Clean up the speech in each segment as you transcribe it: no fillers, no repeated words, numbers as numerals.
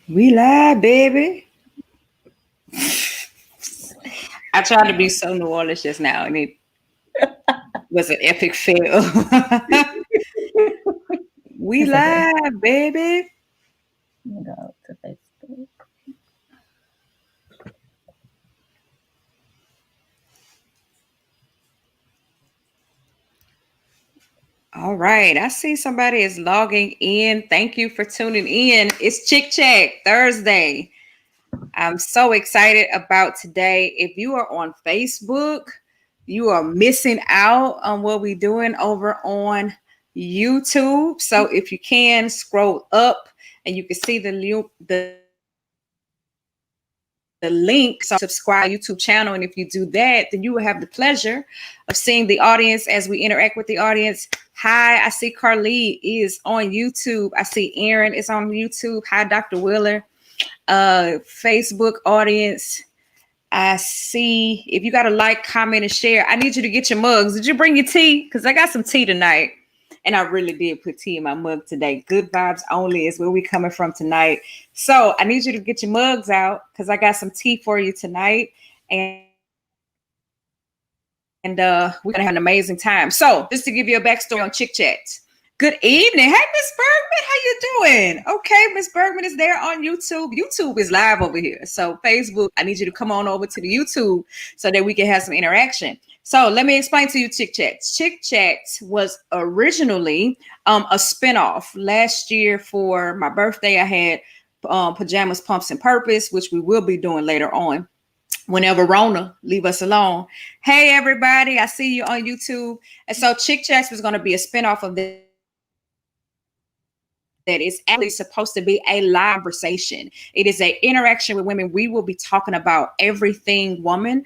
We live, baby. I tried to be so New Orleans just now, and it was an epic fail. We It's okay. live, baby. Let me go to Facebook. All right, I see somebody is logging in. Thank you for tuning in. It's Chick Chat Thursday. I'm so excited about today. If you are on Facebook, you are missing out on what we're doing over on YouTube. So if you can scroll up and you can see the link, so subscribe to YouTube channel. And if you do that, then you will have the pleasure of seeing the audience as we interact with the audience. Hi, I see Carly is on YouTube. I see Aaron is on YouTube. Hi, Dr. Willer. Facebook audience. I see if you got to like, comment, and share. I need you to get your mugs. Did you bring your tea? Because I got some tea tonight. And I really did put tea in my mug today. Good vibes only is where we coming from tonight. So I need you to get your mugs out because I got some tea for you tonight. And we're gonna have an amazing time. So just to give you a backstory on Chick Chat. Good evening. Hey, Miss Bergman, how you doing? Okay, Miss Bergman is there on YouTube. YouTube is live over here. So Facebook, I need you to come on over to the YouTube so that we can have some interaction. So let me explain to you Chick Chat. Chick Chat was originally a spinoff. Last year for my birthday, I had Pajamas, Pumps, and Purpose, which we will be doing later on whenever Rona leave us alone. Hey, everybody, I see you on YouTube. And so Chick Chats was going to be a spinoff of this. That is actually supposed to be a live conversation. It is an interaction with women. We will be talking about everything woman,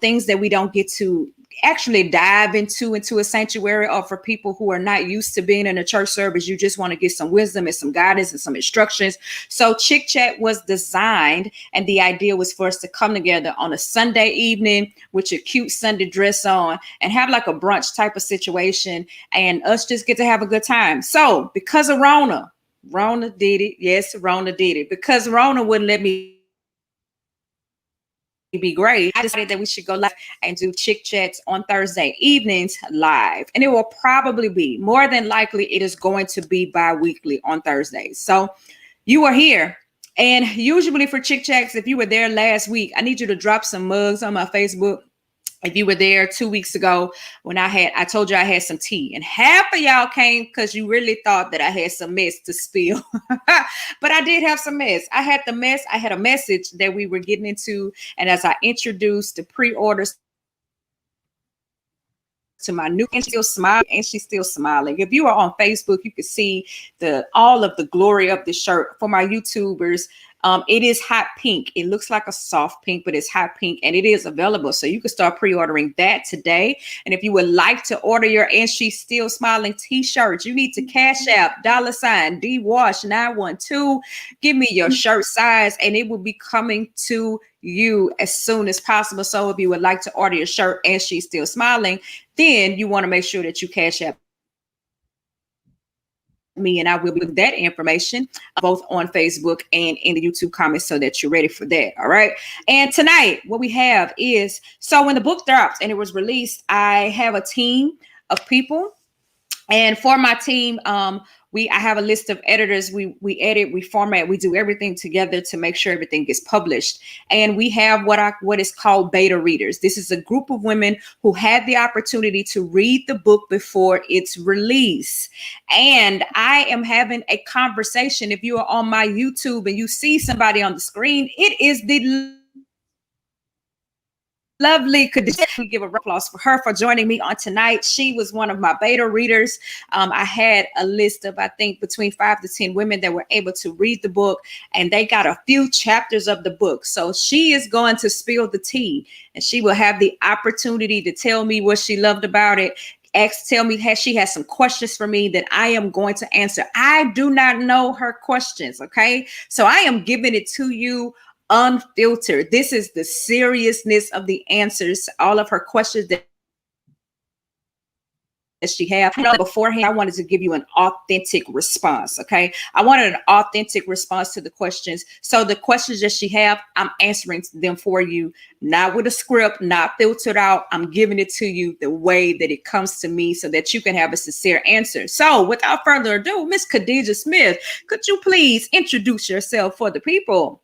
things that we don't get to actually dive into a sanctuary, or for people who are not used to being in a church service, you just want to get some wisdom and some guidance and some instructions. So Chick Chat was designed, and the idea was for us to come together on a Sunday evening with your cute Sunday dress on and have like a brunch type of situation, and us just get to have a good time. So because of Rona did it. Yes, Rona did it. Because Rona wouldn't let me be great, I decided that we should go live and do Chick Chats on Thursday evenings live. And it will probably be, more than likely, it is going to be bi-weekly on Thursdays. So you are here. And usually for Chick Chats, if you were there last week, I need you to drop some mugs on my Facebook. If you were there 2 weeks ago when I told you I had some tea, and half of y'all came because you really thought that I had some mess to spill. But I did have some mess. I had a message that we were getting into. And as I introduced the pre-orders to my new, and she's still smiling. If you are on Facebook, you can see all of the glory of the shirt. For my YouTubers, it is hot pink. It looks like a soft pink, but it's hot pink, and it is available. So you can start pre-ordering that today. And if you would like to order your And She's Still Smiling t-shirts, you need to cash app $DWash912. Give me your shirt size, and it will be coming to you as soon as possible. So if you would like to order your shirt And She's Still Smiling, then you want to make sure that you cash app me, and I will be with that information both on Facebook and in the YouTube comments so that you're ready for that. All right. And tonight, what we have is, so when the book dropped and it was released, I have a team of people. And for my team, I have a list of editors. We edit, we format, we do everything together to make sure everything gets published. And we have what is called beta readers. This is a group of women who had the opportunity to read the book before its release. And I am having a conversation. If you are on my YouTube and you see somebody on the screen, it is the lovely Khadijah. We give a applause for her for joining me on tonight. She was one of my beta readers. I had a list of, I think, between 5 to 10 women that were able to read the book, and they got a few chapters of the book. So she is going to spill the tea, and she will have the opportunity to tell me what she loved about it. Tell me, she has some questions for me that I am going to answer. I do not know her questions, okay? So I am giving it to you unfiltered. This is the seriousness of the answers, all of her questions that she have. I know beforehand, I wanted to give you an authentic response. Okay. I wanted an authentic response to the questions. So the questions that she have, I'm answering them for you, not with a script, not filtered out. I'm giving it to you the way that it comes to me so that you can have a sincere answer. So without further ado, Miss Khadijah Smith, could you please introduce yourself for the people?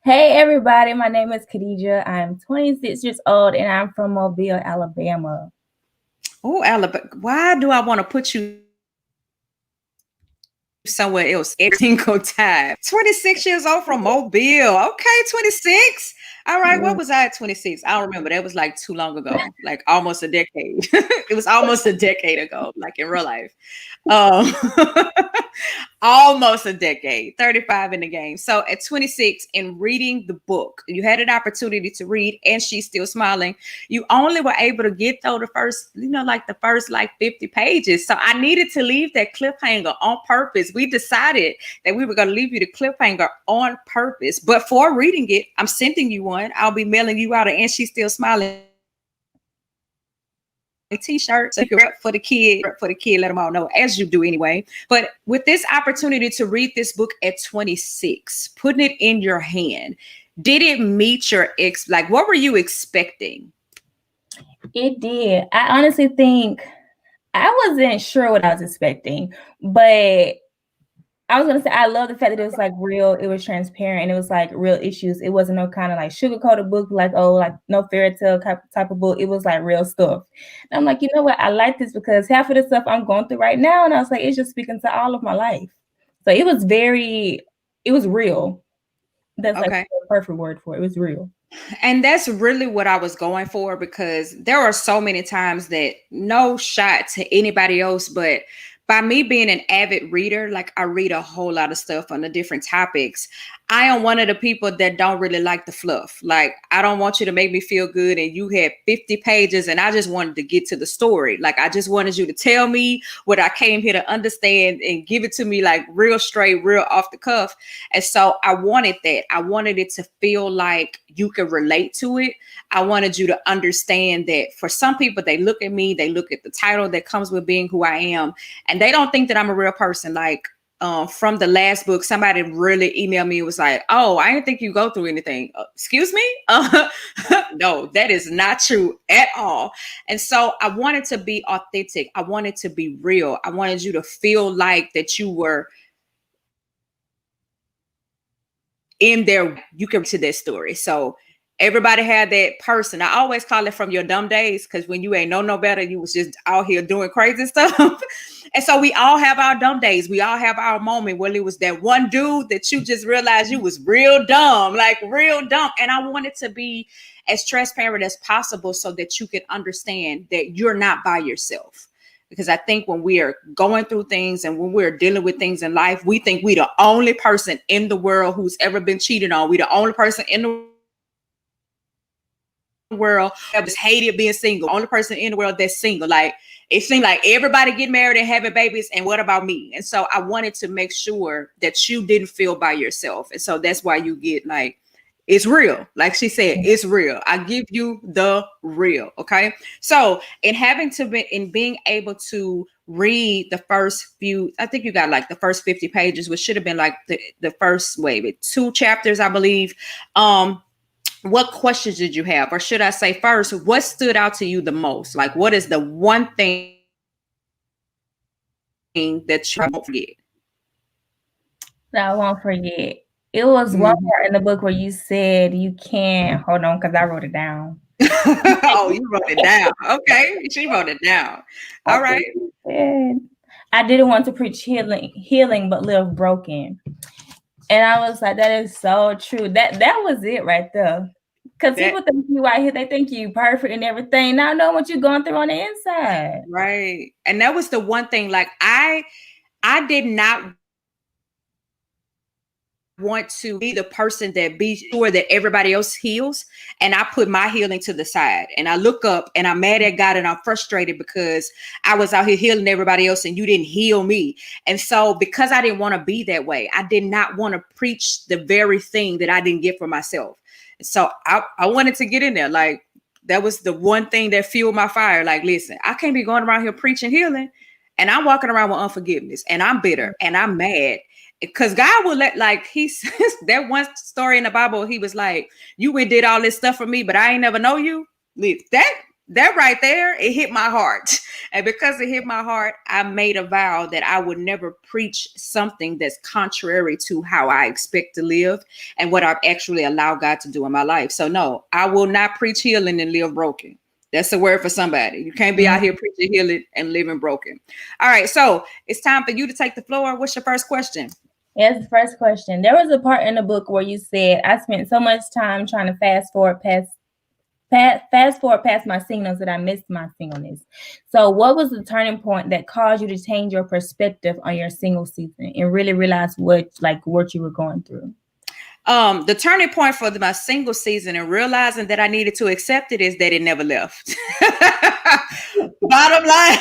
Hey everybody, my name is Khadijah. I'm 26 years old and I'm from Mobile, Alabama. Oh, Alabama. Why do I want to put you somewhere else every single time? 26 years old from Mobile. Okay, 26. All right. What was I at 26? I don't remember. That was like too long ago, like almost a decade. It was almost a decade ago, like in real life. Almost a decade, 35 in the game. So at 26, in reading the book, you had an opportunity to read And She's Still Smiling. You only were able to get through the first, like the first 50 pages. So I needed to leave that cliffhanger on purpose. We decided that we were going to leave you the cliffhanger on purpose. But for reading it, I'm sending you one. I'll be mailing you out And She's Still Smiling t-shirt so you can rep for the kid, let them all know, as you do anyway. But with this opportunity to read this book at 26, putting it in your hand, did it meet your what were you expecting? It did. I honestly think I wasn't sure what I was expecting, but I was gonna say I love the fact that it was like real, it was transparent, and it was like real issues. It wasn't no kind of like sugar-coated book, like no fairy tale type of book. It was like real stuff. And I'm like, you know what? I like this because half of the stuff I'm going through right now, and I was like, it's just speaking to all of my life. So it was real. That's like the perfect word for it. It was real. And that's really what I was going for, because there are so many times that, no shot to anybody else, but by me being an avid reader, like I read a whole lot of stuff on the different topics, I am one of the people that don't really like the fluff. Like, I don't want you to make me feel good and you had 50 pages and I just wanted to get to the story. Like, I just wanted you to tell me what I came here to understand and give it to me like real straight, real off the cuff. And so I wanted that. I wanted it to feel like you could relate to it. I wanted you to understand that for some people, they look at me, they look at the title that comes with being who I am, and they don't think that I'm a real person. Like, from the last book, somebody really emailed me and was like, oh, I didn't think you go through anything. Excuse me? No, that is not true at all. And so I wanted to be authentic. I wanted to be real. I wanted you to feel like that you were in there. You come to this story. So everybody had that person. I always call it from your dumb days, because when you ain't no better, you was just out here doing crazy stuff. And so we all have our dumb days. We all have our moment when it was that one dude that you just realized you was real dumb, like real dumb. And I wanted to be as transparent as possible so that you could understand that you're not by yourself. Because I think when we are going through things and when we're dealing with things in life, we think we the only person in the world who's ever been cheated on. We the only person in the world that was hated being single. Only person in the world that's single. Like, it seemed like everybody get married and having babies, and what about me? And so I wanted to make sure that you didn't feel by yourself. And so that's why you get like, it's real. Like she said, it's real. I give you the real. Okay. So in being able to read the first few, I think you got like the first 50 pages, which should have been like the first wave, 2 chapters, I believe. What questions did you have? Or should I say first, what stood out to you the most? Like, what is the one thing that you won't forget? That I won't forget. It was one part in the book where you said you can't, hold on, because I wrote it down. Oh, you wrote it down. Okay. She wrote it down. All right. I didn't want to preach healing, but live broken. And I was like, that is so true. That was it right there. Because people think you out here, they think you perfect and everything. Now I know what you're going through on the inside. Right. And that was the one thing, like I did not want to be the person that be sure that everybody else heals. And I put my healing to the side and I look up and I'm mad at God and I'm frustrated because I was out here healing everybody else and you didn't heal me. And so because I didn't want to be that way, I did not want to preach the very thing that I didn't get for myself. So I wanted to get in there. Like, That was the one thing that fueled my fire. Like, listen, I can't be going around here preaching healing, and I'm walking around with unforgiveness, and I'm bitter, and I'm mad. Because God will let, like, he says that one story in the Bible, he was like, you went did all this stuff for me, but I ain't never know you. That right there, it hit my heart. And because it hit my heart, I made a vow that I would never preach something that's contrary to how I expect to live and what I've actually allowed God to do in my life. So no, I will not preach healing and live broken. That's a word for somebody. You can't be out here preaching healing and living broken. All right, so it's time for you to take the floor. What's your first question? Yes, the first question. There was a part in the book where you said, I spent so much time trying to fast forward past my singleness that I missed my singleness. So what was the turning point that caused you to change your perspective on your single season and really realize what you were going through? The turning point for my single season and realizing that I needed to accept it is that it never left. Bottom line,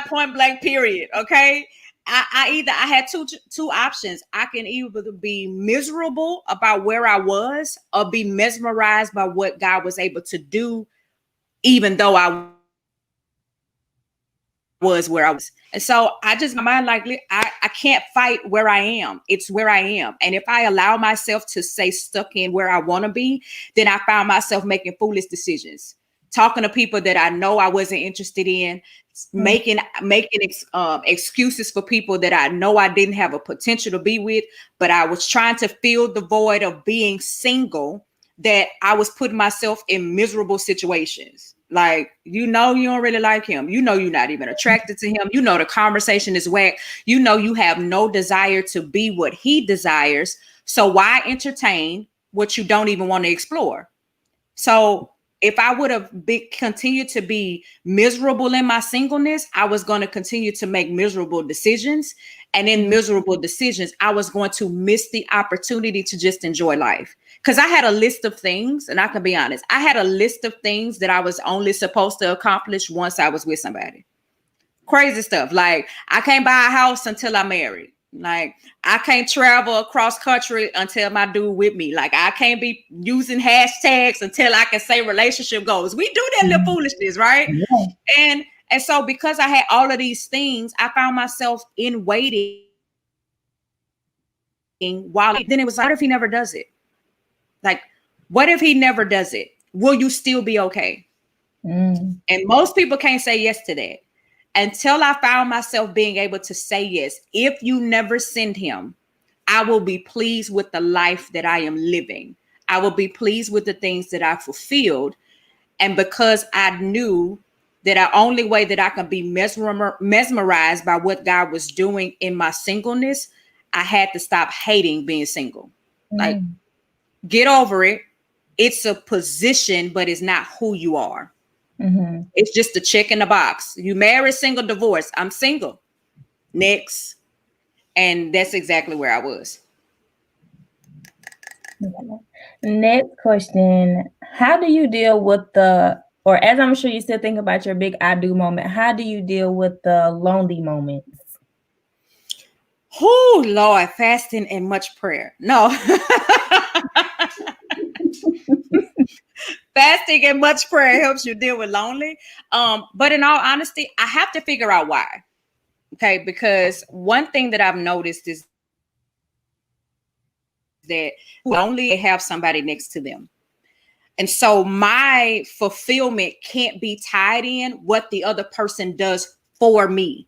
point blank, period. Okay. I had two options. I can either be miserable about where I was or be mesmerized by what God was able to do, even though I was where I was. And so I just, my mind, like, I can't fight where I am. It's where I am. And if I allow myself to stay stuck in where I want to be, then I found myself making foolish decisions, talking to people that I know I wasn't interested in, making excuses for people that I know I didn't have a potential to be with, but I was trying to fill the void of being single, that I was putting myself in miserable situations. Like, you don't really like him. You're not even attracted to him. The conversation is whack. You have no desire to be what he desires. So why entertain what you don't even want to explore? So if I would have continued to be miserable in my singleness, I was going to continue to make miserable decisions. And in miserable decisions, I was going to miss the opportunity to just enjoy life. Because I had a list of things, and I can be honest, I had a list of things that I was only supposed to accomplish once I was with somebody. Crazy stuff. Like, I can't buy a house until I'm married. Like, I can't travel across country until my dude with me. Like, I can't be using hashtags until I can say relationship goals. We do that little foolishness, right? Yeah. And so because I had all of these things, I found myself in waiting while then it was like, what if he never does it? Like, what if he never does it? Will you still be okay? And most people can't say yes to that. Until I found myself being able to say yes. If you never send him, I will be pleased with the life that I am living. I will be pleased with the things that I fulfilled. And because I knew that the only way that I can be mesmerized by what God was doing in my singleness, I had to stop hating being single. Like, get over it. It's a position, but it's not who you are. It's just a check in the box. You married, single, divorced. I'm single. Next. And that's exactly where I was. Next question. How do you deal with or as I'm sure you still think about your big I do moment, how do you deal with the lonely moments? Oh, Lord, fasting and much prayer. No. Fasting and much prayer helps you deal with lonely. But in all honesty, I have to figure out why. Okay, because one thing that I've noticed is that lonely have somebody next to them. And so my fulfillment can't be tied in what the other person does for me.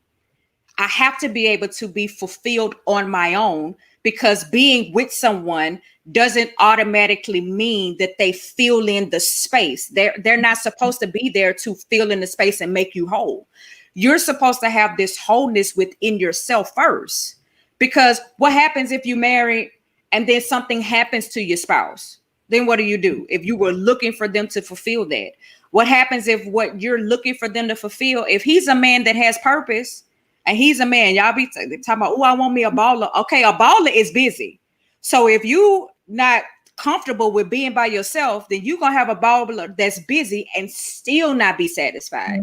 I have to be able to be fulfilled on my own, because being with someone doesn't automatically mean that they fill in the space. They're not supposed to be there to fill in the space and make you whole. You're supposed to have this wholeness within yourself first, because what happens if you marry and then something happens to your spouse? Then what do? If you were looking for them to fulfill that, what happens if what you're looking for them to fulfill, if he's a man that has purpose, and he's a man, y'all be talking about, oh, I want me a baller. Okay, a baller is busy. So if you not comfortable with being by yourself, then you're going to have a baller that's busy and still not be satisfied.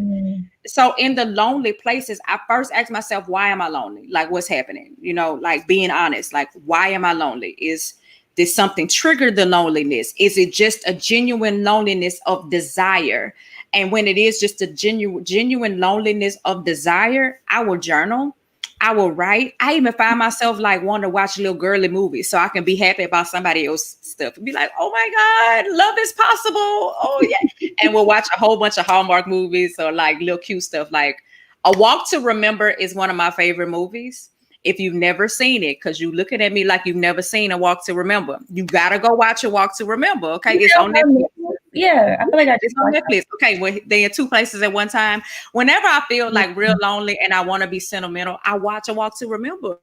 So in the lonely places, I first ask myself, why am I lonely? Like, what's happening? Like, being honest, like, why am I lonely? Is Did something trigger the loneliness? Is it just a genuine loneliness of desire? And when it is just a genuine loneliness of desire, I will journal. I will write. I even find myself like wanting to watch little girly movies so I can be happy about somebody else's stuff and be like, oh my God, love is possible. Oh yeah. And we'll watch a whole bunch of Hallmark movies or like little cute stuff. Like A Walk to Remember is one of my favorite movies. If you've never seen it, because you're looking at me like you've never seen A Walk to Remember, you gotta go watch A Walk to Remember. Okay, it's on Netflix. Yeah, I feel like I just on Netflix. Okay, well, they're in two places at one time. Whenever I feel like real lonely and I want to be sentimental, I watch A Walk to Remember.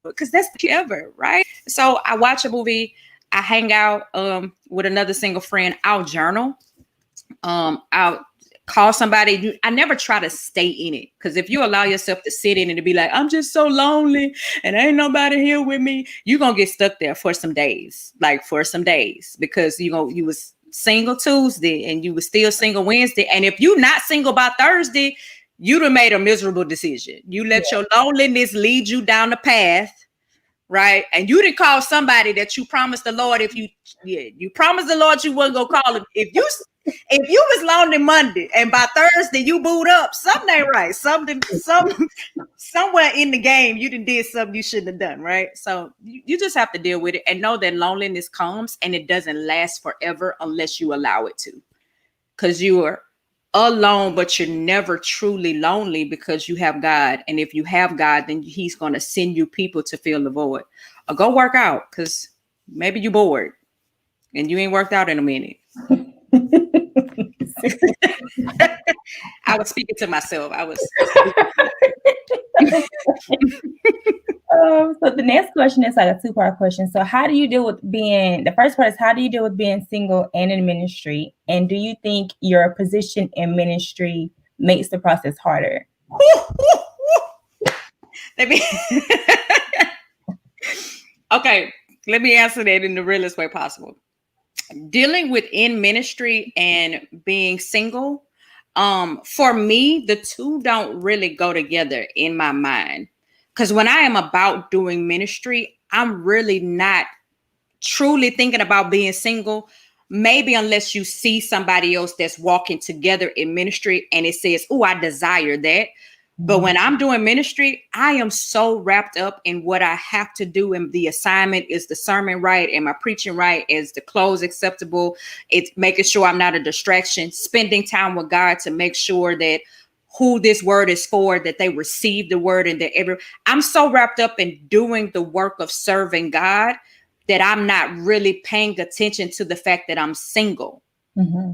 Because that's the ever, right? So I watch a movie, I hang out with another single friend, I'll journal. I'll call somebody. I never try to stay in it, because if you allow yourself to sit in it and be like, I'm just so lonely and ain't nobody here with me, you're gonna get stuck there for some days, because you was single Tuesday and you was still single Wednesday, and if you're not single by Thursday, you'd have made a miserable decision. You let your loneliness lead you down the path, right? And you didn't call somebody that you promised the Lord. You promised the Lord you wasn't gonna call him. If you was lonely Monday and by Thursday you booed up, something ain't right. Somewhere in the game you did something you shouldn't have done, right? So you just have to deal with it and know that loneliness comes and it doesn't last forever unless you allow it to. Because you are alone, but you're never truly lonely because you have God. And if you have God, then he's going to send you people to fill the void. Or go work out, because maybe you're bored and you ain't worked out in a minute. I was speaking to myself. So the next question is like a two-part question. So how do you deal with the first part is, how do you deal with being single and in ministry? And do you think your position in ministry makes the process harder? Okay, let me answer that in the realest way possible. Dealing with in ministry and being single, for me, the two don't really go together in my mind. Because when I am about doing ministry, I'm really not truly thinking about being single. Maybe unless you see somebody else that's walking together in ministry and it says, oh, I desire that. But when I'm doing ministry, I am so wrapped up in what I have to do. And the assignment is the sermon right? Am I preaching right? Is the clothes acceptable? It's making sure I'm not a distraction, spending time with God to make sure that who this word is for, that they receive the word, and that I'm so wrapped up in doing the work of serving God that I'm not really paying attention to the fact that I'm single. Mm-hmm.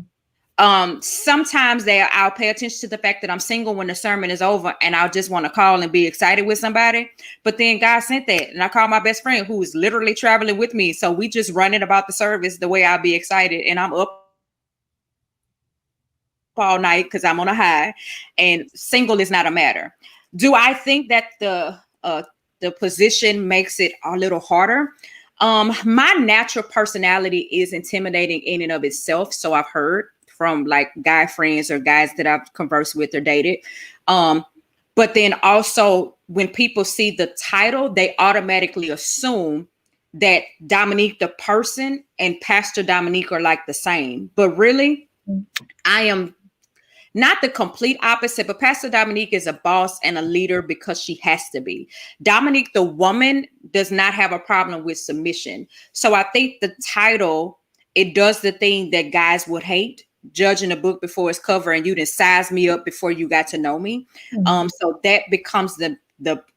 Sometimes I'll pay attention to the fact that I'm single when the sermon is over, and I'll just want to call and be excited with somebody. But then God sent that, and I call my best friend who is literally traveling with me. So we just running about the service the way I'll be excited, and I'm up all night because I'm on a high, and single is not a matter. Do I think that the position makes it a little harder? My natural personality is intimidating in and of itself. So I've heard from like guy friends or guys that I've conversed with or dated. But then also when people see the title, they automatically assume that Dominique, the person, and Pastor Dominique are like the same. But really, I am not the complete opposite, but Pastor Dominique is a boss and a leader because she has to be. Dominique, the woman, does not have a problem with submission. So I think the title, it does the thing that guys would hate, judging a book before its cover, and you didn't size me up before you got to know me. Mm-hmm. So that becomes the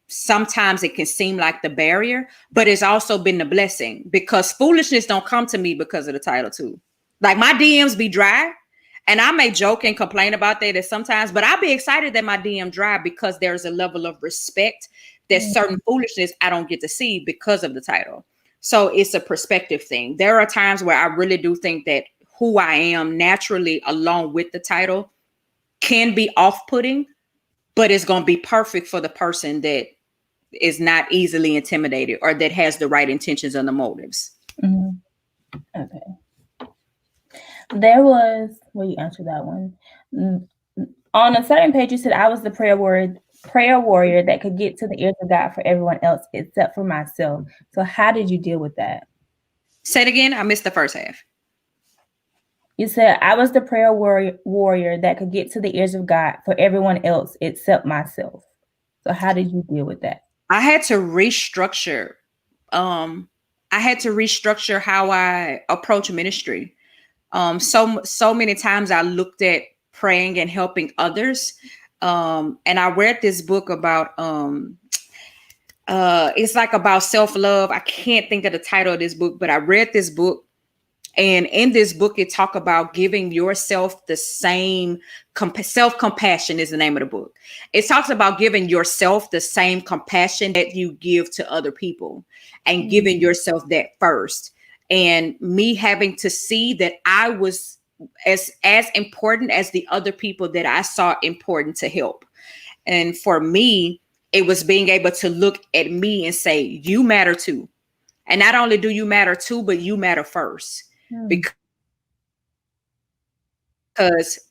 sometimes it can seem like the barrier, but it's also been the blessing, because foolishness don't come to me because of the title too. Like my DMs be dry. And I may joke and complain about that sometimes, but I'll be excited that my DM dry because there's a level of respect that certain foolishness I don't get to see because of the title. So it's a perspective thing. There are times where I really do think that who I am naturally, along with the title, can be off-putting, but it's going to be perfect for the person that is not easily intimidated or that has the right intentions and the motives. Mm-hmm. Okay. There was, well, you answered that one. On a certain page, you said I was the prayer prayer warrior that could get to the ears of God for everyone else except for myself. So how did you deal with that? Say it again. I missed the first half. You said I was the prayer warrior that could get to the ears of God for everyone else except myself. So how did you deal with that? I had to restructure. I had to restructure how I approach ministry. So many times I looked at praying and helping others. And I read this book about it's like about self-love. I can't think of the title of this book, but I read this book, and in this book it talk about giving yourself the same self-compassion is the name of the book. It talks about giving yourself the same compassion that you give to other people, and giving yourself that first. And me having to see that I was as important as the other people that I saw important to help. And for me, it was being able to look at me and say, you matter too. And not only do you matter too, but you matter first. Because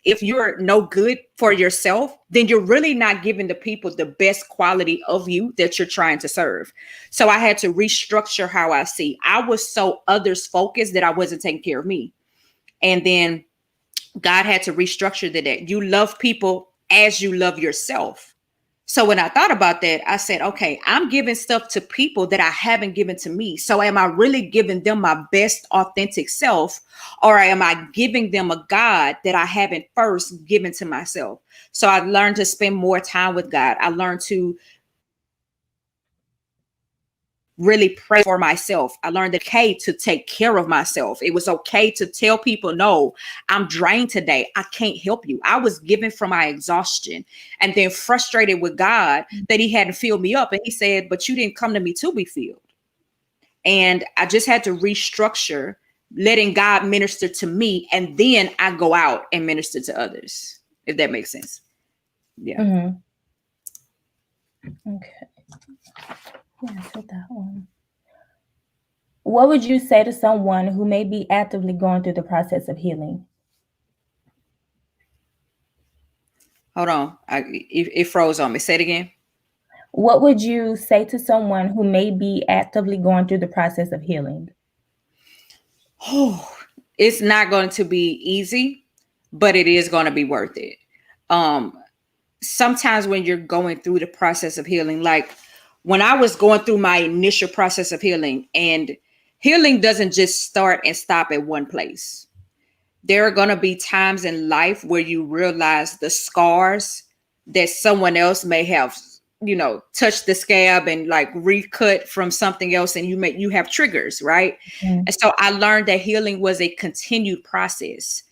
if you're no good for yourself, then you're really not giving the people the best quality of you that you're trying to serve. So I had to restructure how I see. I was so others focused that I wasn't taking care of me. And then God had to restructure that you love people as you love yourself. So when I thought about that, I said, okay, I'm giving stuff to people that I haven't given to me. So am I really giving them my best authentic self, or am I giving them a God that I haven't first given to myself? So I learned to spend more time with God. I learned to really pray for myself. I learned that okay to take care of myself. It was okay to tell people, no, I'm drained today. I can't help you. I was given from my exhaustion, and then frustrated with God that he hadn't filled me up. And he said, but you didn't come to me to be filled. And I just had to restructure, letting God minister to me. And then I go out and minister to others, if that makes sense. Yeah. Mm-hmm. Okay. Yeah, I said that one. What would you say to someone who may be actively going through the process of healing? Hold on. It froze on me. Say it again. What would you say to someone who may be actively going through the process of healing? Oh, it's not going to be easy, but it is going to be worth it. Sometimes when you're going through the process of healing, like when I was going through my initial process of healing, and healing doesn't just start and stop at one place. There are going to be times in life where you realize the scars that someone else may have, touched the scab and like recut from something else, and you have triggers, right? Mm-hmm. And so I learned that healing was a continued process,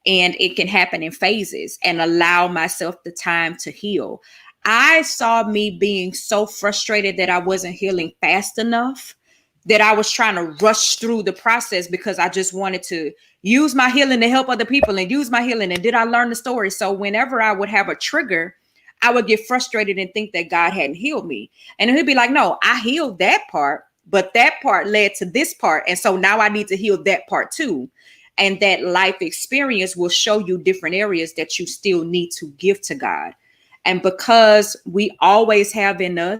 and it can happen in phases, and allow myself the time to heal. I saw me being so frustrated that I wasn't healing fast enough, that I was trying to rush through the process because I just wanted to use my healing to help other people and use my healing. And did I learn the story? So whenever I would have a trigger, I would get frustrated and think that God hadn't healed me. And he'd be like, no, I healed that part, but that part led to this part. And so now I need to heal that part too. And that life experience will show you different areas that you still need to give to God. And because we always have in us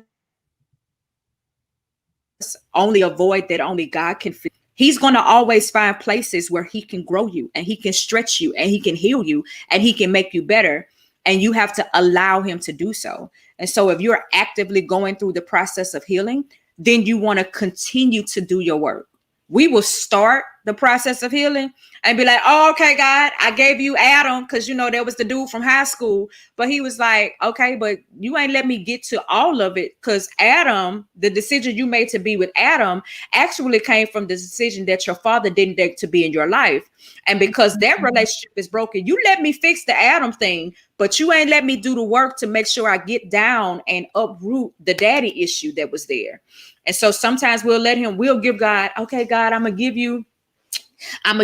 only a void that only God can fill, he's going to always find places where he can grow you, and he can stretch you, and he can heal you, and he can make you better. And you have to allow him to do so. And so if you're actively going through the process of healing, then you want to continue to do your work. We will start the process of healing and be like, oh, okay, God, I gave you Adam because, there was the dude from high school. But he was like, okay, but you ain't let me get to all of it, because Adam, the decision you made to be with Adam actually came from the decision that your father didn't dare to be in your life. And because that relationship is broken, you let me fix the Adam thing, but you ain't let me do the work to make sure I get down and uproot the daddy issue that was there. And so sometimes we'll give God, okay, God, I'm going to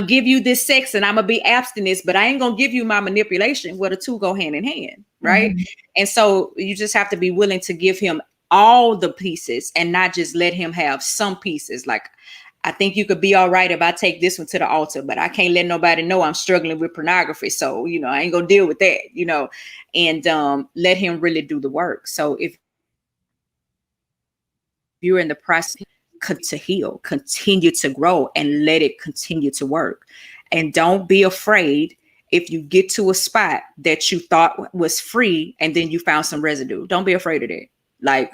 give you this sex, and I'm going to be abstinence, but I ain't going to give you my manipulation, where the two go hand in hand. Right. Mm-hmm. And so you just have to be willing to give him all the pieces and not just let him have some pieces. Like, I think you could be all right if I take this one to the altar, but I can't let nobody know I'm struggling with pornography. So, I ain't gonna deal with that, and let him really do the work. So if you're in the process to heal, continue to grow, and let it continue to work. And don't be afraid if you get to a spot that you thought was free and then you found some residue. Don't be afraid of that. Like,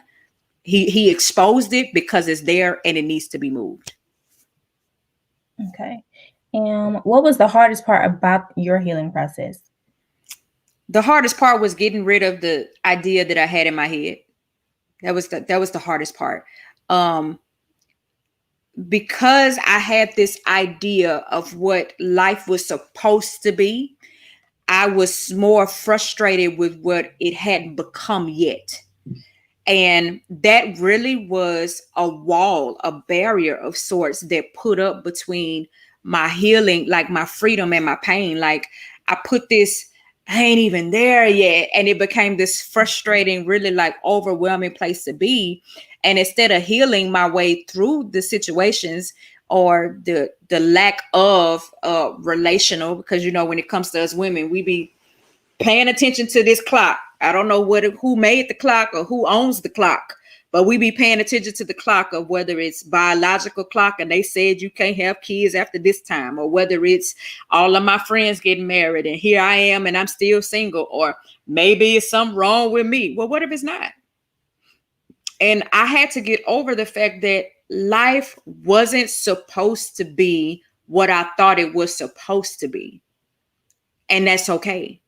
he exposed it because it's there and it needs to be moved. Okay. And what was the hardest part about your healing process? The hardest part was getting rid of the idea that I had in my head. That was the hardest part. Because I had this idea of what life was supposed to be, I was more frustrated with what it hadn't become yet. And that really was a wall, a barrier of sorts that put up between my healing, like my freedom and my pain. Like, I put this, I ain't even there yet. And it became this frustrating, really like overwhelming place to be. And instead of healing my way through the situations or the lack of relational, because, when it comes to us women, we be paying attention to this clock. I don't know who made the clock or who owns the clock, but we be paying attention to the clock of whether it's biological clock and they said you can't have kids after this time, or whether it's all of my friends getting married and here I am and I'm still single, or maybe it's something wrong with me. Well, what if it's not? And I had to get over the fact that life wasn't supposed to be what I thought it was supposed to be. And that's okay.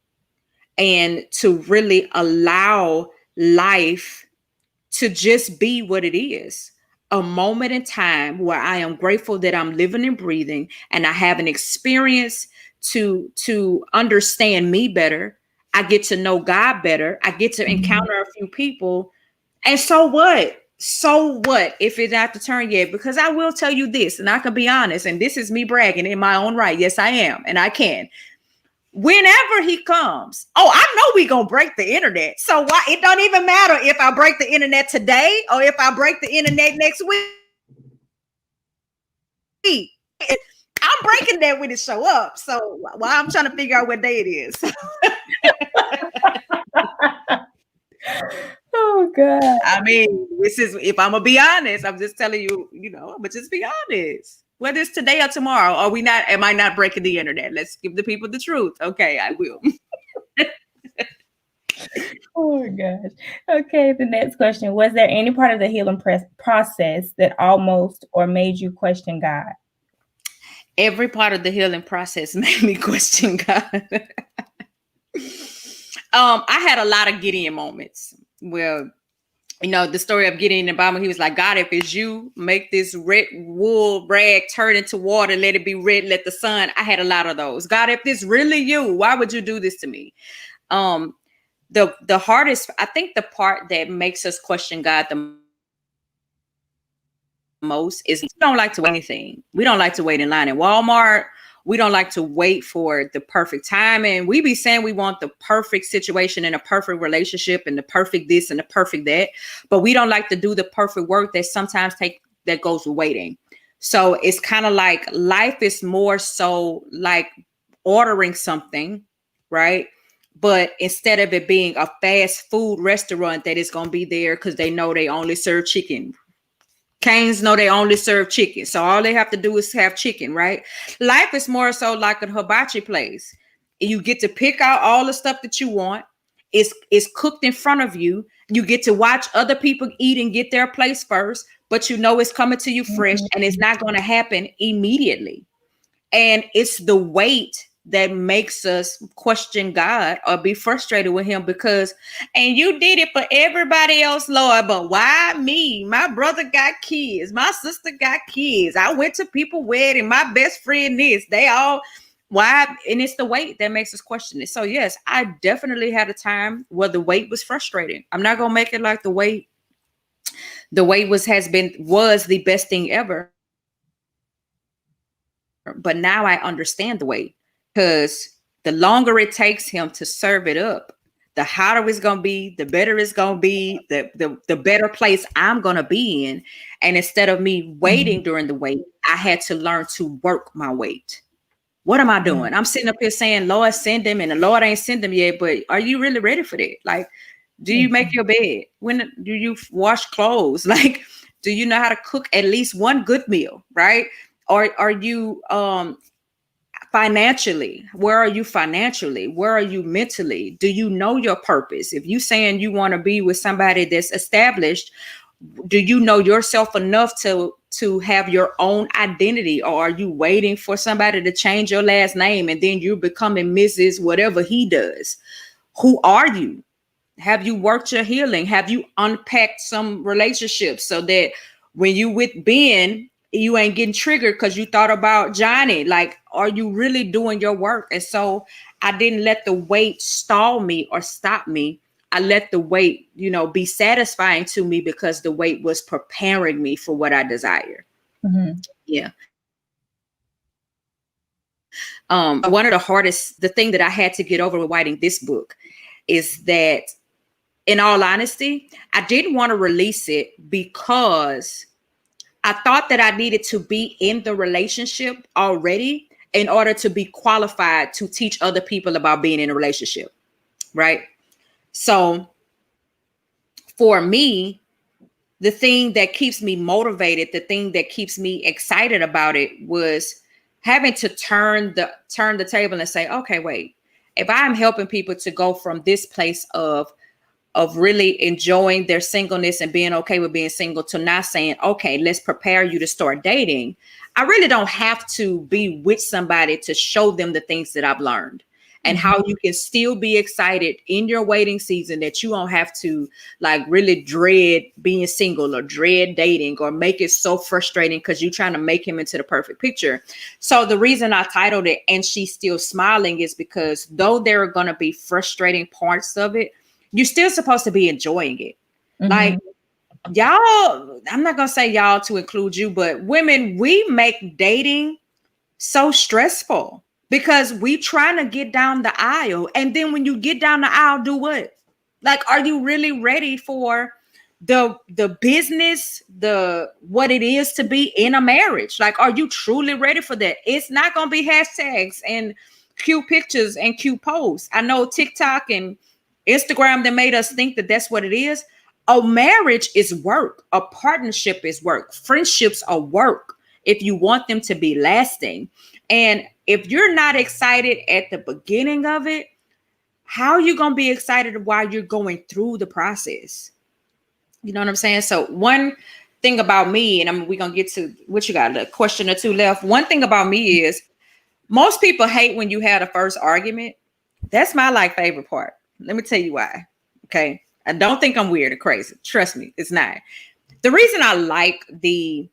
And to really allow life to just be what it is, a moment in time where I am grateful that I'm living and breathing, and I have an experience to understand me better. I get to know God better. I get to encounter a few people. And so what? So what if it's not the turn yet? Because I will tell you this, and I can be honest, and this is me bragging in my own right. Yes, I am. And I can. Whenever he comes, I know we gonna break the internet. So why? It don't even matter if I break the internet today or if I break the internet next week. I'm breaking that when it show up. So while I'm trying to figure out what day it is. Oh God. I mean, this is, if I'm gonna be honest, I'm just telling you, but just be honest. Whether it's today or tomorrow, am I not breaking the internet? Let's give the people the truth. Okay, I will. Oh my gosh. Okay, the next question. Was there any part of the healing process that almost or made you question God? Every part of the healing process made me question God. I had a lot of Gideon moments. Well, the story of Gideon in the Bible, he was like, God, if it's you, make this red wool rag turn into water, let it be red, let the sun. I had a lot of those. God, if this really you, why would you do this to me? The hardest, I think the part that makes us question God the most is we don't like to wait anything. We don't like to wait in line at Walmart. We don't like to wait for the perfect time. And we be saying we want the perfect situation and a perfect relationship and the perfect this and the perfect that. But we don't like to do the perfect work that sometimes that goes with waiting. So it's kind of like life is more so like ordering something, right? But instead of it being a fast food restaurant that is going to be there because they know they only serve chicken. Canes know they only serve chicken. So all they have to do is have chicken, right? Life is more so like a hibachi place. You get to pick out all the stuff that you want. It's cooked in front of you. You get to watch other people eat and get their place first, but it's coming to you fresh and it's not going to happen immediately. And it's the wait that makes us question God or be frustrated with him and you did it for everybody else, Lord, but why me? My brother got kids. My sister got kids. I went to people's wedding. My best friend why? And it's the wait that makes us question it. So yes, I definitely had a time where the wait was frustrating. I'm not going to make it like the wait was the best thing ever. But now I understand the wait. Because the longer it takes him to serve it up, the hotter it's gonna be, the better it's gonna be, the better place I'm gonna be in. And instead of me waiting during the wait, I had to learn to work my wait. What am I doing? I'm sitting up here saying, Lord, send them, and the Lord ain't sent them yet. But are you really ready for that? Like, do you make your bed? When do you wash clothes? Like, do you know how to cook at least one good meal, right? Or are you financially? Where are you financially? Where are you mentally? Do you know your purpose? If you saying you want to be with somebody that's established, do you know yourself enough to have your own identity, or are you waiting for somebody to change your last name and then you're becoming Mrs. whatever he does? Who are you? Have you worked your healing? Have you unpacked some relationships so that when you with Ben, you ain't getting triggered because you thought about Johnny? Like, are you really doing your work? And so I didn't let the wait stall me or stop me. I let the wait, be satisfying to me because the wait was preparing me for what I desire. Yeah. One of the thing that I had to get over with writing this book is that, in all honesty, I didn't want to release it because I thought that I needed to be in the relationship already in order to be qualified to teach other people about being in a relationship, right? So for me, the thing that keeps me motivated, the thing that keeps me excited about it was having to turn the table and say, okay, wait, if I'm helping people to go from this place of really enjoying their singleness and being okay with being single to now saying, okay, let's prepare you to start dating. I really don't have to be with somebody to show them the things that I've learned and how you can still be excited in your waiting season, that you don't have to like really dread being single or dread dating or make it so frustrating because you're trying to make him into the perfect picture. So the reason I titled it "And She's Still Smiling" is because though there are going to be frustrating parts of it, you're still supposed to be enjoying it. Like, y'all, I'm not going to say y'all to include you, but women, we make dating so stressful because we trying to get down the aisle. And then when you get down the aisle, do what? Like, are you really ready for the business, what it is to be in a marriage? Like, are you truly ready for that? It's not going to be hashtags and cute pictures and cute posts. I know TikTok and Instagram that made us think that that's what it is. A marriage is work. A partnership is work. Friendships are work if you want them to be lasting. And if you're not excited at the beginning of it, how are you going to be excited while you're going through the process? You know what I'm saying? So one thing about me, and we're going to get to what you got, a question or two left. One thing about me is most people hate when you had a first argument. That's my favorite part. Let me tell you why. Okay. I don't think I'm weird or crazy. Trust me, it's not. The reason I like the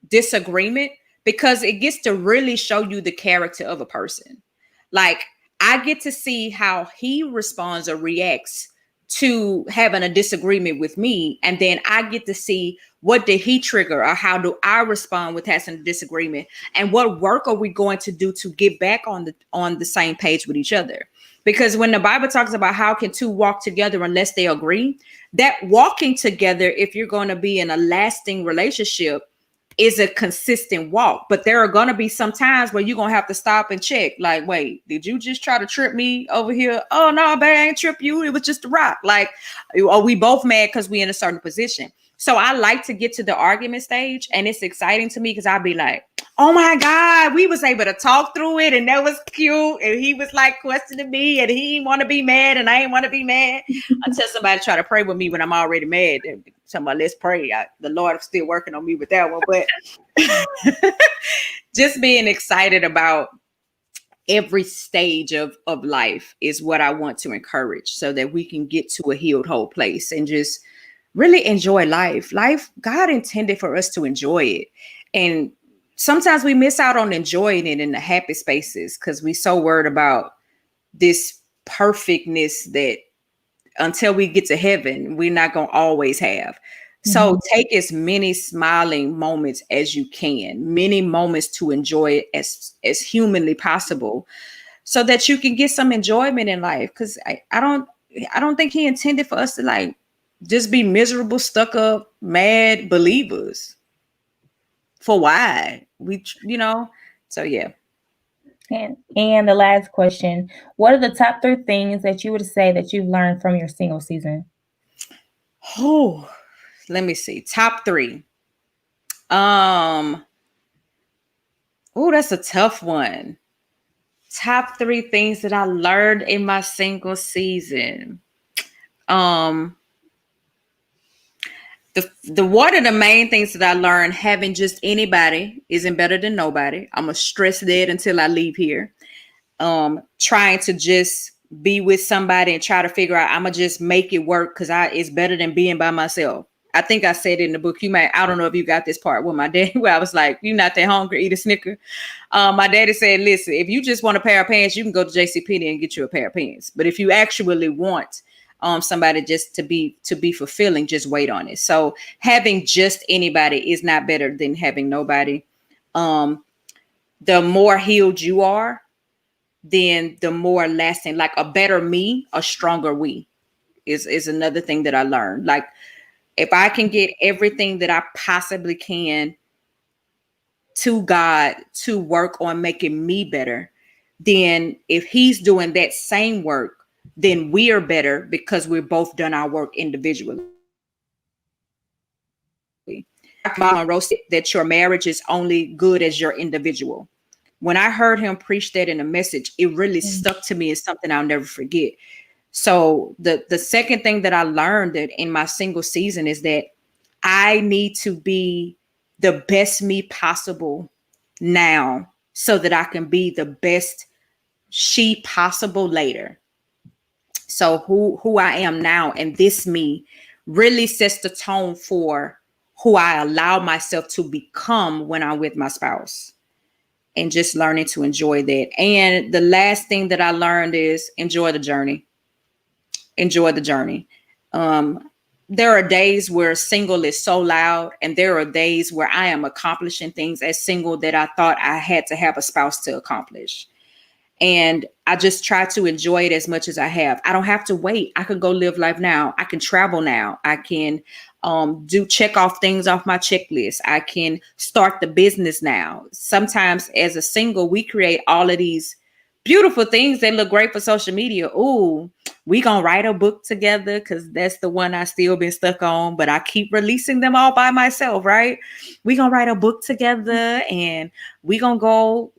disagreement, because it gets to really show you the character of a person. Like, I get to see how he responds or reacts to having a disagreement with me. And then I get to see what did he trigger or how do I respond with having a disagreement, and what work are we going to do to get back on the same page with each other. Because when the Bible talks about how can two walk together unless they agree, that walking together, if you're going to be in a lasting relationship, is a consistent walk. But there are going to be some times where you're going to have to stop and check. Like, wait, did you just try to trip me over here? Oh, no, babe, I ain't trip you. It was just a rock. Like, are we both mad because we in a certain position? So I like to get to the argument stage, and it's exciting to me because I'll be like, oh my God, we was able to talk through it, and that was cute. And he was like questioning me, and he didn't want to be mad, and I didn't want to be mad until somebody try to pray with me when I'm already mad. Somebody, let's pray. The Lord is still working on me with that one. But just being excited about every stage of life is what I want to encourage, so that we can get to a healed whole place and just really enjoy life. God intended for us to enjoy it. And sometimes we miss out on enjoying it in the happy spaces because we're so worried about this perfectness that until we get to heaven, we're not going to always have. So take as many smiling moments as you can, many moments to enjoy it as humanly possible, so that you can get some enjoyment in life. Because I don't think he intended for us to like just be miserable, stuck up, mad believers. For why? So yeah. And the last question, what are the top 3 things that you would say that you've learned from your single season? Oh, let me see. Top 3. Oh, that's a tough one. Top 3 things that I learned in my single season. One of the main things that I learned, having just anybody isn't better than nobody. I'm gonna stress that until I leave here. Trying to just be with somebody and try to figure out, I'm gonna just make it work because it's better than being by myself. I think I said it in the book. I don't know if you got this part with my dad, where I was like, "You're not that hungry, eat a Snicker." My daddy said, "Listen, if you just want a pair of pants, you can go to JCPenney and get you a pair of pants. But if you actually want somebody just to be fulfilling, just wait on it." So having just anybody is not better than having nobody. The more healed you are, then the more lasting, like a better me, a stronger we is another thing that I learned. Like, if I can get everything that I possibly can to God to work on making me better, then if he's doing that same work, then we are better because we've both done our work individually. Monroe said that your marriage is only good as your individual. When I heard him preach that in a message, it really stuck to me as something I'll never forget. So the second thing that I learned that in my single season is that I need to be the best me possible now so that I can be the best she possible later. So who I am now and this me really sets the tone for who I allow myself to become when I'm with my spouse, and just learning to enjoy that. And the last thing that I learned is enjoy the journey. Enjoy the journey. There are days where single is so loud, and there are days where I am accomplishing things as single that I thought I had to have a spouse to accomplish. And I just try to enjoy it as much as I have. I don't have to wait. I can go live life now. I can travel now. I can check off things off my checklist. I can start the business now. Sometimes as a single, we create all of these beautiful things that look great for social media. Ooh, we gonna write a book together because that's the one I still been stuck on, but I keep releasing them all by myself, right? We gonna write a book together and we gonna go,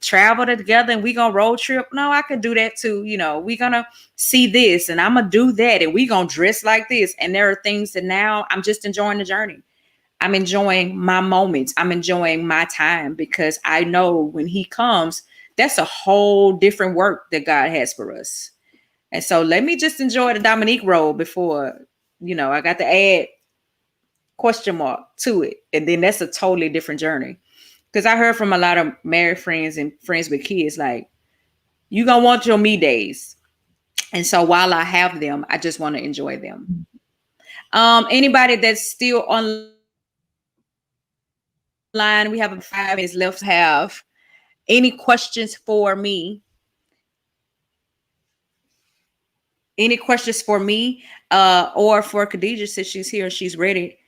travel together, and we gonna road trip. No, I could do that too. We gonna see this and I'm gonna do that, and we gonna dress like this. And there are things that now I'm just enjoying the journey. I'm enjoying my moments. I'm enjoying my time because I know when he comes, that's a whole different work that God has for us. And so let me just enjoy the Dominique role before, I got to add question mark to it. And then that's a totally different journey. Because I heard from a lot of married friends and friends with kids, like, you gonna want your me days. And so while I have them, I just want to enjoy them. Anybody that's still online, we have 5 minutes left to have. Any questions for me? Any questions for me or for Khadijah, since she's here and she's ready?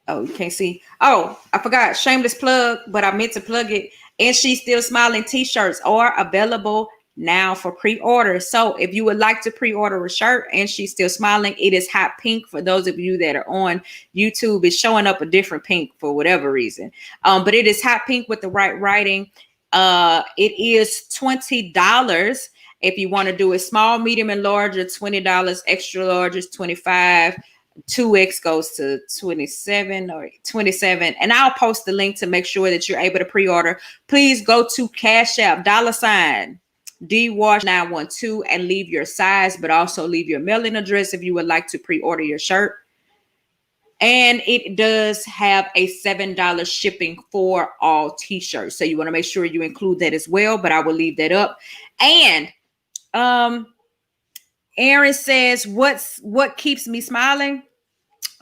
Oh, you can't see. Oh, I forgot. Shameless plug, but I meant to plug it. And She's Still Smiling t-shirts are available now for pre-order. So if you would like to pre-order a shirt, And She's Still Smiling, it is hot pink. For those of you that are on YouTube, it's showing up a different pink for whatever reason. But it is hot pink with the right writing. It is $20. If you want to do it small, medium, and large, it's $20. Extra large is $25. 2X goes to 27 or 27. And I'll post the link to make sure that you're able to pre-order. Please go to Cash App, $DWash912, and leave your size, but also leave your mailing address if you would like to pre-order your shirt. And it does have a $7 shipping for all t-shirts. So you want to make sure you include that as well, but I will leave that up. And Aaron says, what keeps me smiling?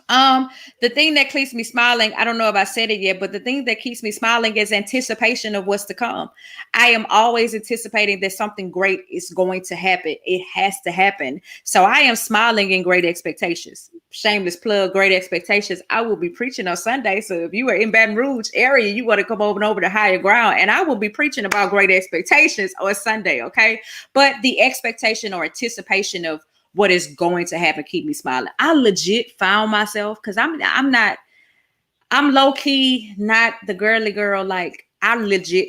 The thing that keeps me smiling, I don't know if I said it yet, but the thing that keeps me smiling is anticipation of what's to come. I am always anticipating that something great is going to happen. It has to happen. So I am smiling in great expectations. Shameless plug, great expectations. I will be preaching on Sunday. So if you are in Baton Rouge area, you want to come over to higher ground, and I will be preaching about great expectations on Sunday. Okay. But the expectation or anticipation of what is going to happen keep me smiling. I legit found myself, because I'm low key not the girly girl. Like I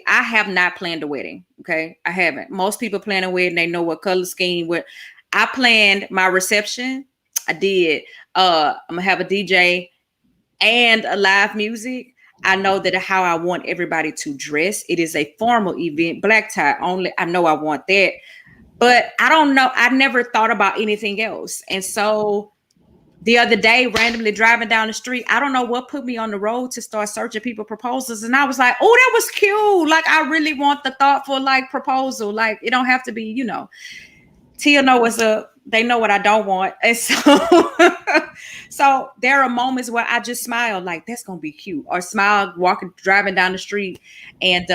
have not planned a wedding. Okay. I haven't. Most people plan a wedding. They know what color scheme. What I planned my reception. I did. I'm gonna have a DJ and a live music. I know that how I want everybody to dress. It is a formal event, black tie only. I know I want that. But I don't know. I never thought about anything else. And so the other day, randomly driving down the street, I don't know what put me on the road to start searching people proposals. And I was like, oh, that was cute. Like, I really want the thoughtful, like, proposal. Like, it don't have to be, Tia know what's up. They know what I don't want. And so there are moments where I just smile, like, that's going to be cute. Or smile, driving down the street, and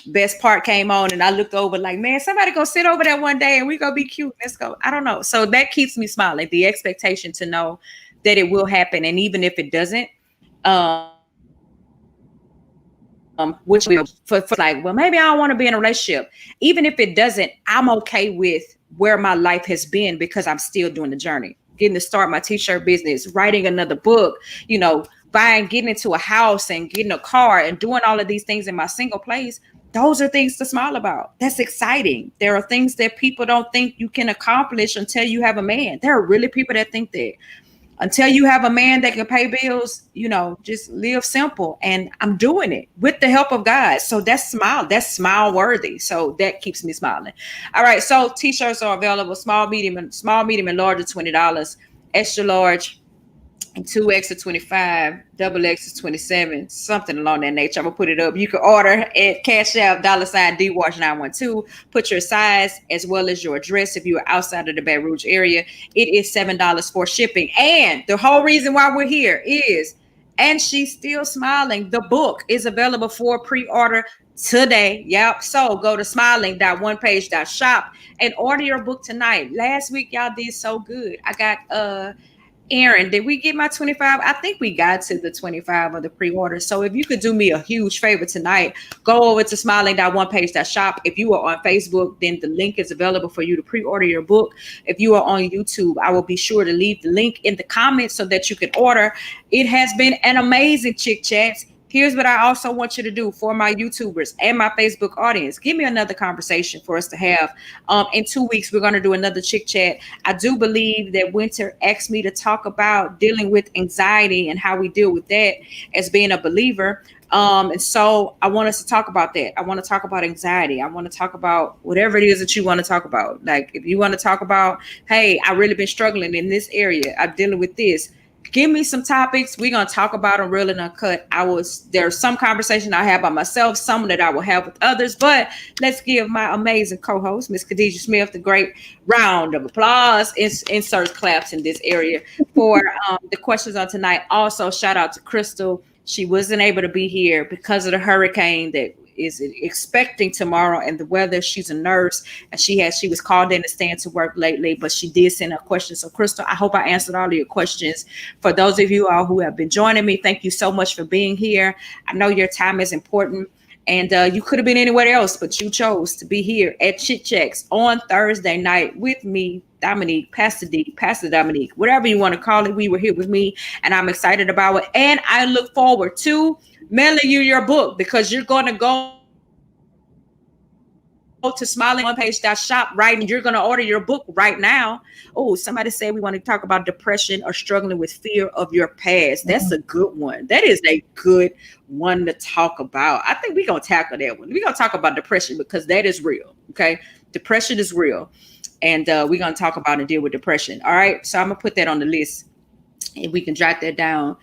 Best Part came on, and I looked over like, man, somebody go sit over there one day and we going to be cute. Let's go. I don't know. So that keeps me smiling. The expectation to know that it will happen. And even if it doesn't, which will for like, well, maybe I don't want to be in a relationship. Even if it doesn't, I'm okay with where my life has been, because I'm still doing the journey, getting to start my t-shirt business, writing another book, getting into a house and getting a car and doing all of these things in my single place. Those are things to smile about. That's exciting. There are things that people don't think you can accomplish until you have a man. There are really people that think that until you have a man that can pay bills, just live simple. And I'm doing it with the help of God. So that's smile worthy. So that keeps me smiling. All right. So t-shirts are available, small, medium, and large are $20, extra large and 2X is $25, double X is $27, something along that nature. I'm gonna put it up. You can order at Cash App $DWash912. Put your size as well as your address if you are outside of the Baton Rouge area. It is $7 for shipping. And the whole reason why we're here is, and she's still smiling, the book is available for pre-order today. Yep. So go to smiling.onepage.shop and order your book tonight. Last week y'all did so good. I got Aaron, did we get my 25? I think we got to the 25 of the pre-order. So if you could do me a huge favor tonight, go over to smiling.onepage.shop. If you are on Facebook, then the link is available for you to pre-order your book. If you are on YouTube, I will be sure to leave the link in the comments so that you can order. It has been an amazing Chick Chats. Here's what I also want you to do for my YouTubers and my Facebook audience. Give me another conversation for us to have. In 2 weeks, we're going to do another Chick Chat. I do believe that Winter asked me to talk about dealing with anxiety and how we deal with that as being a believer. And so I want us to talk about that. I want to talk about anxiety. I want to talk about whatever it is that you want to talk about. Like if you want to talk about, hey, I really been struggling in this area. I'm dealing with this. Give me some topics. We're going to talk about them real and uncut. There's some conversation I have by myself, some that I will have with others, but let's give my amazing co-host, Miss Khadijah Smith, the great round of applause. Insert claps in this area for the questions on tonight. Also, shout out to Crystal. She wasn't able to be here because of the hurricane that is expecting tomorrow and the weather. She's a nurse and she was called in to stand to work lately, but she did send a question. So Crystal, I hope I answered all of your questions. For those of you all who have been joining me, thank you so much for being here. I know your time is important and you could have been anywhere else, but you chose to be here at Chit Chats on Thursday night with me, Dominique, Pastor D, Pastor Dominique, whatever you want to call it. We were here with me and I'm excited about it. And I look forward to mailing you your book because you're going to go to smilingonepage.shop right and you're going to order your book right now. Oh, somebody said we want to talk about depression or struggling with fear of your past. That's a good one. That is a good one to talk about. I think we're going to tackle that one. We're going to talk about depression because that is real. Okay. Depression is real. And we're going to talk about and deal with depression. All right. So I'm going to put that on the list. and we can jot that down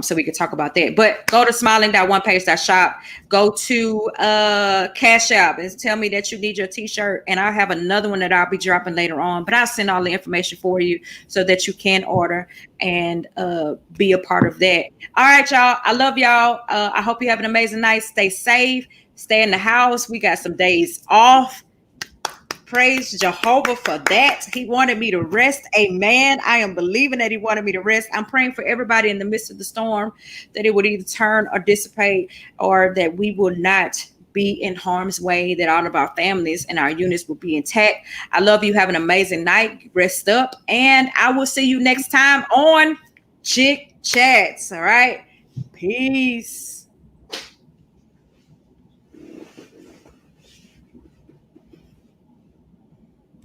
so we can talk about that. But go to smiling.onepage.shop, go to Cash App and tell me that you need your t-shirt, and I'll have another one that I'll be dropping later on, but I'll send all the information for you so that you can order and be a part of that. All right, y'all, I love y'all. I hope you have an amazing night. Stay safe, stay in the house. We got some days off. Praise Jehovah for that. He wanted me to rest. Amen. I am believing that he wanted me to rest. I'm praying for everybody in the midst of the storm that it would either turn or dissipate, or that we will not be in harm's way, that all of our families and our units will be intact. I love you. Have an amazing night. Rest up. And I will see you next time on Chick Chats. All right. Peace.